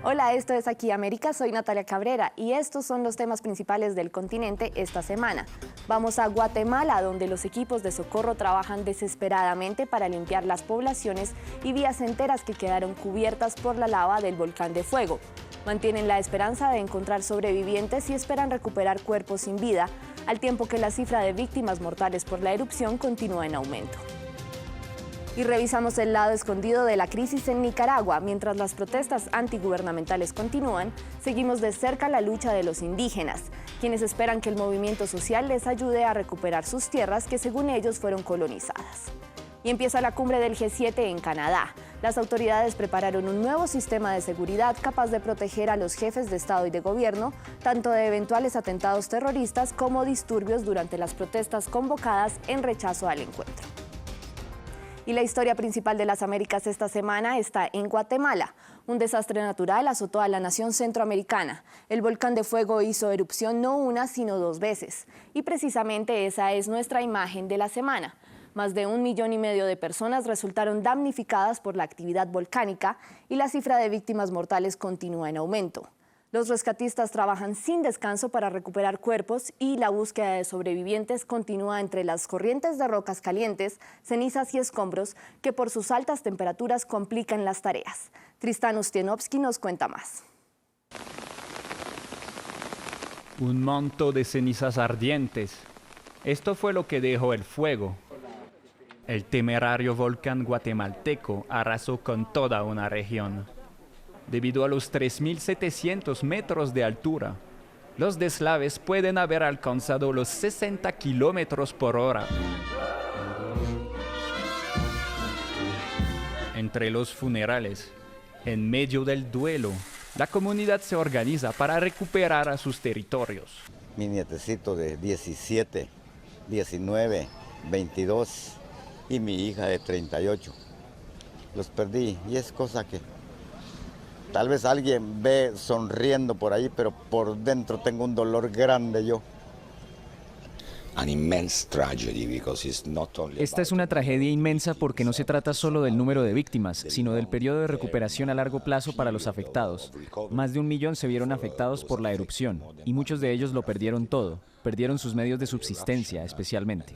Hola, esto es Aquí América, soy Natalia Cabrera y estos son los temas principales del continente esta semana. Vamos a Guatemala, donde los equipos de socorro trabajan desesperadamente para limpiar las poblaciones y vías enteras que quedaron cubiertas por la lava del volcán de fuego. Mantienen la esperanza de encontrar sobrevivientes y esperan recuperar cuerpos sin vida, al tiempo que la cifra de víctimas mortales por la erupción continúa en aumento. Y revisamos el lado escondido de la crisis en Nicaragua. Mientras las protestas antigubernamentales continúan, seguimos de cerca la lucha de los indígenas, quienes esperan que el movimiento social les ayude a recuperar sus tierras que según ellos fueron colonizadas. Y empieza la cumbre del G7 en Canadá. Las autoridades prepararon un nuevo sistema de seguridad capaz de proteger a los jefes de Estado y de Gobierno, tanto de eventuales atentados terroristas como disturbios durante las protestas convocadas en rechazo al encuentro. Y la historia principal de las Américas esta semana está en Guatemala. Un desastre natural azotó a la nación centroamericana. El volcán de fuego hizo erupción no una, sino 2 veces. Y precisamente esa es nuestra imagen de la semana. Más de 1,5 millones de personas resultaron damnificadas por la actividad volcánica y la cifra de víctimas mortales continúa en aumento. Los rescatistas trabajan sin descanso para recuperar cuerpos y la búsqueda de sobrevivientes continúa entre las corrientes de rocas calientes, cenizas y escombros que por sus altas temperaturas complican las tareas. Tristán Ustienovsky nos cuenta más. Un manto de cenizas ardientes. Esto fue lo que dejó el fuego. El temerario volcán guatemalteco arrasó con toda una región. Debido a los 3.700 metros de altura, los deslaves pueden haber alcanzado los 60 kilómetros por hora. Entre los funerales, en medio del duelo, la comunidad se organiza para recuperar a sus territorios. Mi nietecito de 17, 19, 22 y mi hija de 38. Los perdí y es cosa que tal vez alguien ve sonriendo por ahí, pero por dentro tengo un dolor grande yo. Esta es una tragedia inmensa porque no se trata solo del número de víctimas, sino del periodo de recuperación a largo plazo para los afectados. Más de 1 millón se vieron afectados por la erupción y muchos de ellos lo perdieron todo. Perdieron sus medios de subsistencia, especialmente.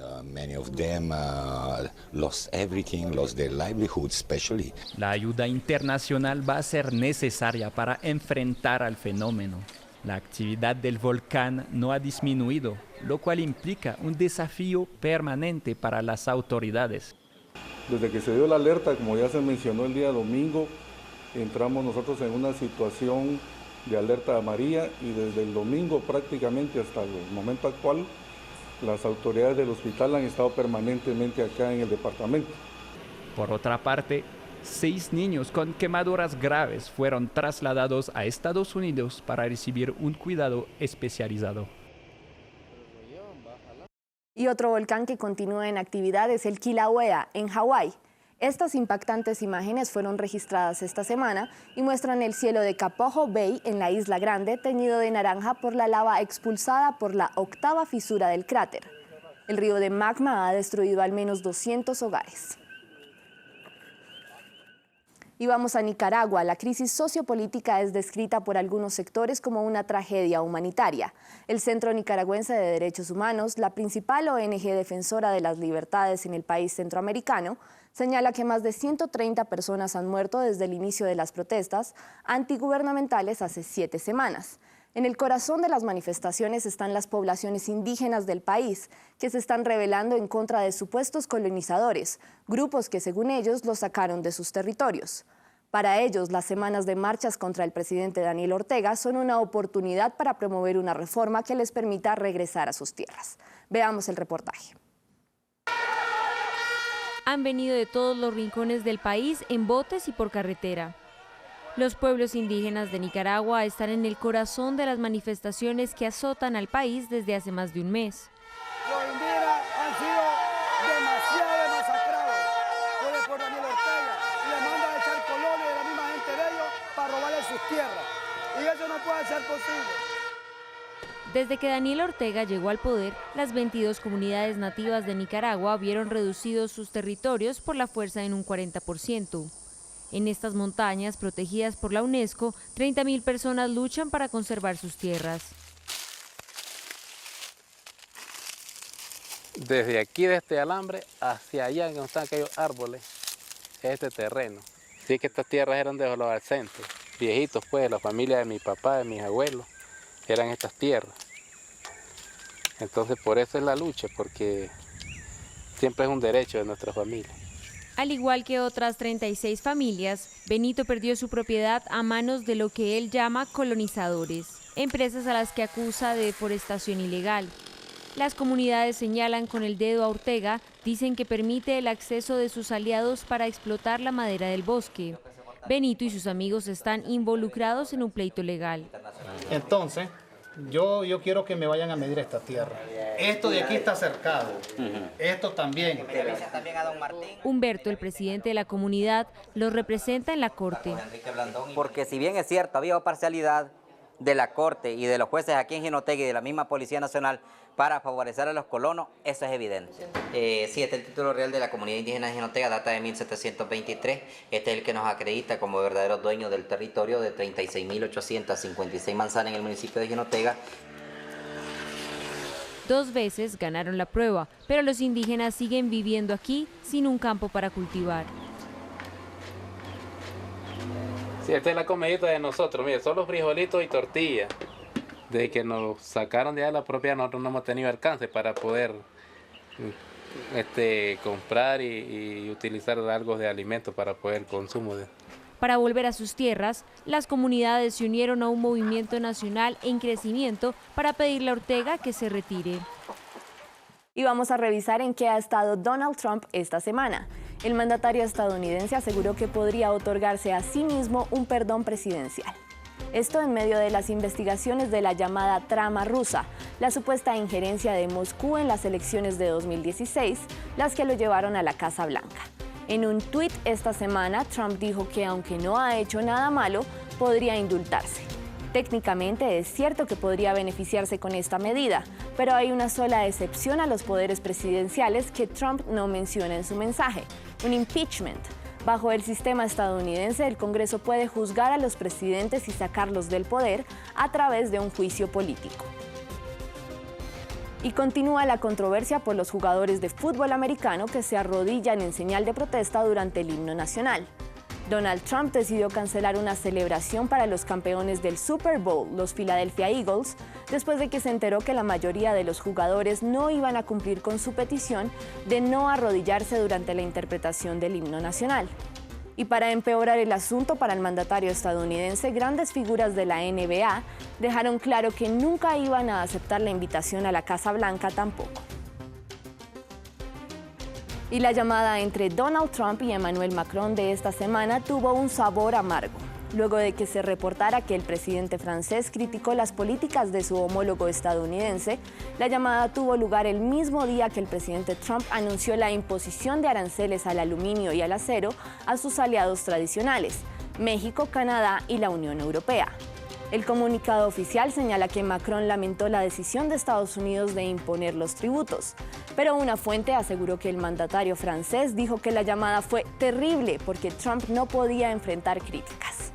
La ayuda internacional va a ser necesaria para enfrentar al fenómeno. La actividad del volcán no ha disminuido, lo cual implica un desafío permanente para las autoridades. Desde que se dio la alerta, como ya se mencionó el día domingo, entramos nosotros en una situación de alerta amarilla y desde el domingo prácticamente hasta el momento actual, las autoridades del hospital han estado permanentemente acá en el departamento. Por otra parte, 6 niños con quemaduras graves fueron trasladados a Estados Unidos para recibir un cuidado especializado. Y otro volcán que continúa en actividad es el Kilauea, en Hawái. Estas impactantes imágenes fueron registradas esta semana y muestran el cielo de Kapoho Bay en la Isla Grande teñido de naranja por la lava expulsada por la 8ª fisura del cráter. El río de magma ha destruido al menos 200 hogares. Y vamos a Nicaragua. La crisis sociopolítica es descrita por algunos sectores como una tragedia humanitaria. El Centro Nicaragüense de Derechos Humanos, la principal ONG defensora de las libertades en el país centroamericano, señala que más de 130 personas han muerto desde el inicio de las protestas antigubernamentales hace 7 semanas. En el corazón de las manifestaciones están las poblaciones indígenas del país, que se están rebelando en contra de supuestos colonizadores, grupos que según ellos los sacaron de sus territorios. Para ellos, las semanas de marchas contra el presidente Daniel Ortega son una oportunidad para promover una reforma que les permita regresar a sus tierras. Veamos el reportaje. Han venido de todos los rincones del país en botes y por carretera. Los pueblos indígenas de Nicaragua están en el corazón de las manifestaciones que azotan al país desde hace más de un mes. Los indígenas han sido demasiado masacrados por Daniel Ortega y le mandan a echar colones de la misma gente de ellos para robarle sus tierras. Y eso no puede ser posible. Desde que Daniel Ortega llegó al poder, las 22 comunidades nativas de Nicaragua vieron reducidos sus territorios por la fuerza en un 40%. En estas montañas, protegidas por la UNESCO, 30.000 personas luchan para conservar sus tierras. Desde aquí, de este alambre, hacia allá, donde están aquellos árboles, este terreno. Sí que estas tierras eran de los alcenses, viejitos pues, la familia de mi papá, de mis abuelos, eran estas tierras. Entonces por eso es la lucha, porque siempre es un derecho de nuestra familia. Al igual que otras 36 familias, Benito perdió su propiedad a manos de lo que él llama colonizadores, empresas a las que acusa de deforestación ilegal. Las comunidades señalan con el dedo a Ortega, dicen que permite el acceso de sus aliados para explotar la madera del bosque. Benito y sus amigos están involucrados en un pleito legal. Entonces, yo quiero que me vayan a medir esta tierra. Esto de aquí está cercado, esto también. Humberto, el presidente de la comunidad, los representa en la corte. Porque si bien es cierto, había parcialidad de la corte y de los jueces aquí en Jinotega y de la misma Policía Nacional para favorecer a los colonos, eso es evidente. Sí, este es el título real de la comunidad indígena de Jinotega, data de 1723. Este es el que nos acredita como verdaderos dueños del territorio de 36.856 manzanas en el municipio de Jinotega. 2 veces ganaron la prueba, pero los indígenas siguen viviendo aquí sin un campo para cultivar. Sí, esta es la comidita de nosotros, mire, solo frijolitos y tortillas. Desde que nos sacaron de la propiedad, nosotros no hemos tenido alcance para poder comprar y utilizar algo de alimento para poder consumo. Para volver a sus tierras, las comunidades se unieron a un movimiento nacional en crecimiento para pedirle a Ortega que se retire. Y vamos a revisar en qué ha estado Donald Trump esta semana. El mandatario estadounidense aseguró que podría otorgarse a sí mismo un perdón presidencial. Esto en medio de las investigaciones de la llamada trama rusa, la supuesta injerencia de Moscú en las elecciones de 2016, las que lo llevaron a la Casa Blanca. En un tuit esta semana, Trump dijo que aunque no ha hecho nada malo, podría indultarse. Técnicamente es cierto que podría beneficiarse con esta medida, pero hay una sola excepción a los poderes presidenciales que Trump no menciona en su mensaje: un impeachment. Bajo el sistema estadounidense, el Congreso puede juzgar a los presidentes y sacarlos del poder a través de un juicio político. Y continúa la controversia por los jugadores de fútbol americano que se arrodillan en señal de protesta durante el himno nacional. Donald Trump decidió cancelar una celebración para los campeones del Super Bowl, los Philadelphia Eagles, después de que se enteró que la mayoría de los jugadores no iban a cumplir con su petición de no arrodillarse durante la interpretación del himno nacional. Y para empeorar el asunto para el mandatario estadounidense, grandes figuras de la NBA dejaron claro que nunca iban a aceptar la invitación a la Casa Blanca tampoco. Y la llamada entre Donald Trump y Emmanuel Macron de esta semana tuvo un sabor amargo, luego de que se reportara que el presidente francés criticó las políticas de su homólogo estadounidense. La llamada tuvo lugar el mismo día que el presidente Trump anunció la imposición de aranceles al aluminio y al acero a sus aliados tradicionales, México, Canadá y la Unión Europea. El comunicado oficial señala que Macron lamentó la decisión de Estados Unidos de imponer los tributos, pero una fuente aseguró que el mandatario francés dijo que la llamada fue terrible porque Trump no podía enfrentar críticas.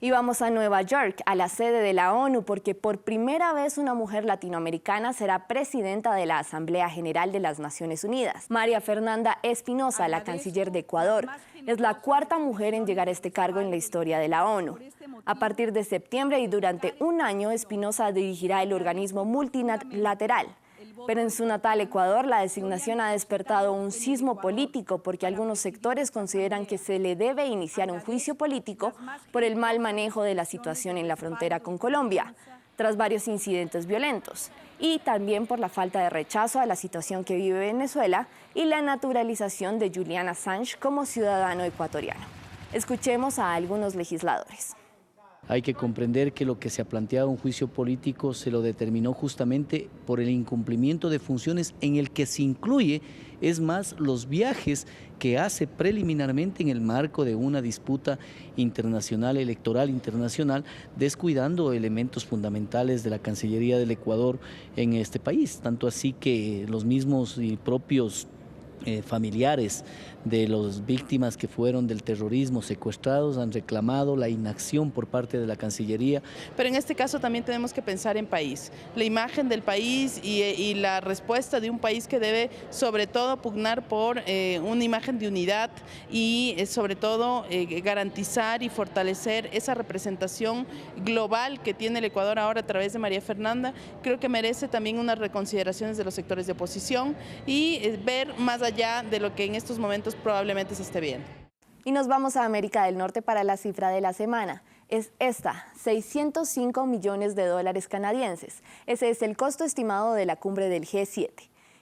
Y vamos a Nueva York, a la sede de la ONU, porque por primera vez una mujer latinoamericana será presidenta de la Asamblea General de las Naciones Unidas. María Fernanda Espinosa, la canciller de Ecuador, es la 4ª mujer en llegar a este cargo en la historia de la ONU. A partir de septiembre y durante un año, Espinosa dirigirá el organismo multilateral. Pero en su natal Ecuador, la designación ha despertado un sismo político porque algunos sectores consideran que se le debe iniciar un juicio político por el mal manejo de la situación en la frontera con Colombia, tras varios incidentes violentos, y también por la falta de rechazo a la situación que vive Venezuela y la naturalización de Julian Assange como ciudadano ecuatoriano. Escuchemos a algunos legisladores. Hay que comprender que lo que se ha planteado un juicio político se lo determinó justamente por el incumplimiento de funciones en el que se incluye, es más, los viajes que hace preliminarmente en el marco de una disputa internacional, electoral internacional, descuidando elementos fundamentales de la Cancillería del Ecuador en este país. Tanto así que los mismos y propios familiares de las víctimas que fueron del terrorismo secuestrados han reclamado la inacción por parte de la Cancillería. Pero en este caso también tenemos que pensar en país, la imagen del país y la respuesta de un país que debe sobre todo pugnar por una imagen de unidad y sobre todo garantizar y fortalecer esa representación global que tiene el Ecuador ahora a través de María Fernanda. Creo que merece también unas reconsideraciones de los sectores de oposición y ver más allá de lo que en estos momentos probablemente se esté viendo. Y nos vamos a América del Norte para la cifra de la semana. Es esta, 605 millones de dólares canadienses. Ese es el costo estimado de la cumbre del G7.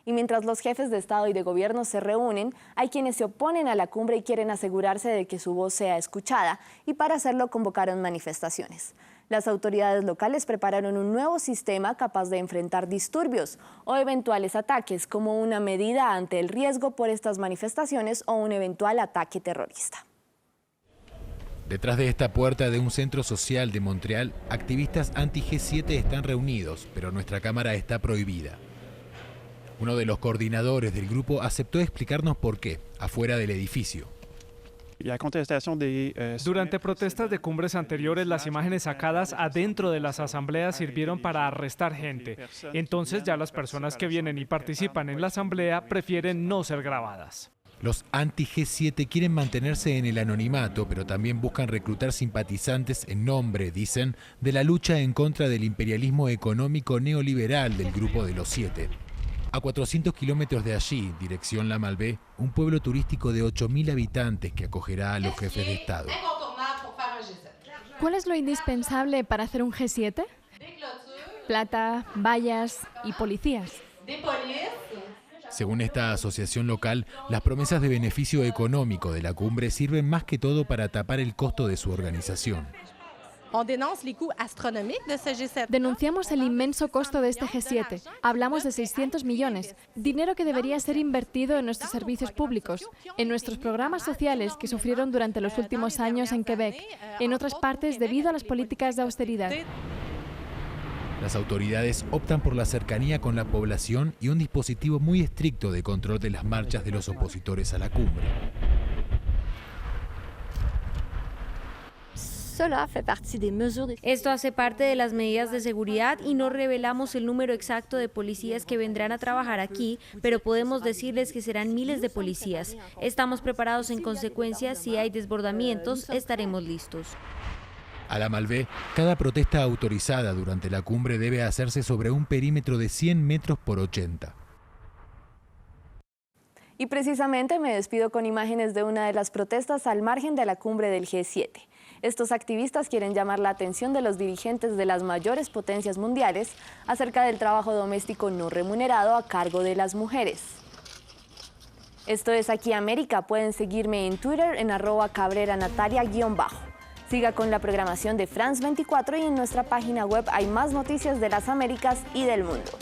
Y mientras los jefes de Estado y de Gobierno se reúnen, hay quienes se oponen a la cumbre y quieren asegurarse de que su voz sea escuchada, y para hacerlo convocaron manifestaciones. Las autoridades locales prepararon un nuevo sistema capaz de enfrentar disturbios o eventuales ataques como una medida ante el riesgo por estas manifestaciones o un eventual ataque terrorista. Detrás de esta puerta de un centro social de Montreal, activistas anti-G7 están reunidos, pero nuestra cámara está prohibida. Uno de los coordinadores del grupo aceptó explicarnos por qué, afuera del edificio. Durante protestas de cumbres anteriores, las imágenes sacadas adentro de las asambleas sirvieron para arrestar gente. Entonces ya las personas que vienen y participan en la asamblea prefieren no ser grabadas. Los anti-G7 quieren mantenerse en el anonimato, pero también buscan reclutar simpatizantes en nombre, dicen, de la lucha en contra del imperialismo económico neoliberal del Grupo de los 7. A 400 kilómetros de allí, dirección La Malbaie, un pueblo turístico de 8.000 habitantes que acogerá a los jefes de Estado. ¿Cuál es lo indispensable para hacer un G7? Plata, vallas y policías. Según esta asociación local, las promesas de beneficio económico de la cumbre sirven más que todo para tapar el costo de su organización. Denunciamos el inmenso costo de este G7. Hablamos de 600 millones, dinero que debería ser invertido en nuestros servicios públicos, en nuestros programas sociales que sufrieron durante los últimos años en Quebec, en otras partes debido a las políticas de austeridad. Las autoridades optan por la cercanía con la población y un dispositivo muy estricto de control de las marchas de los opositores a la cumbre. Esto hace parte de las medidas de seguridad y no revelamos el número exacto de policías que vendrán a trabajar aquí, pero podemos decirles que serán miles de policías. Estamos preparados en consecuencia. Si hay desbordamientos, estaremos listos. A La Malbaie, cada protesta autorizada durante la cumbre debe hacerse sobre un perímetro de 100 metros por 80. Y precisamente me despido con imágenes de una de las protestas al margen de la cumbre del G7. Estos activistas quieren llamar la atención de los dirigentes de las mayores potencias mundiales acerca del trabajo doméstico no remunerado a cargo de las mujeres. Esto es Aquí América. Pueden seguirme en Twitter en @CabreraNatalia_. Siga con la programación de France 24 y en nuestra página web hay más noticias de las Américas y del mundo.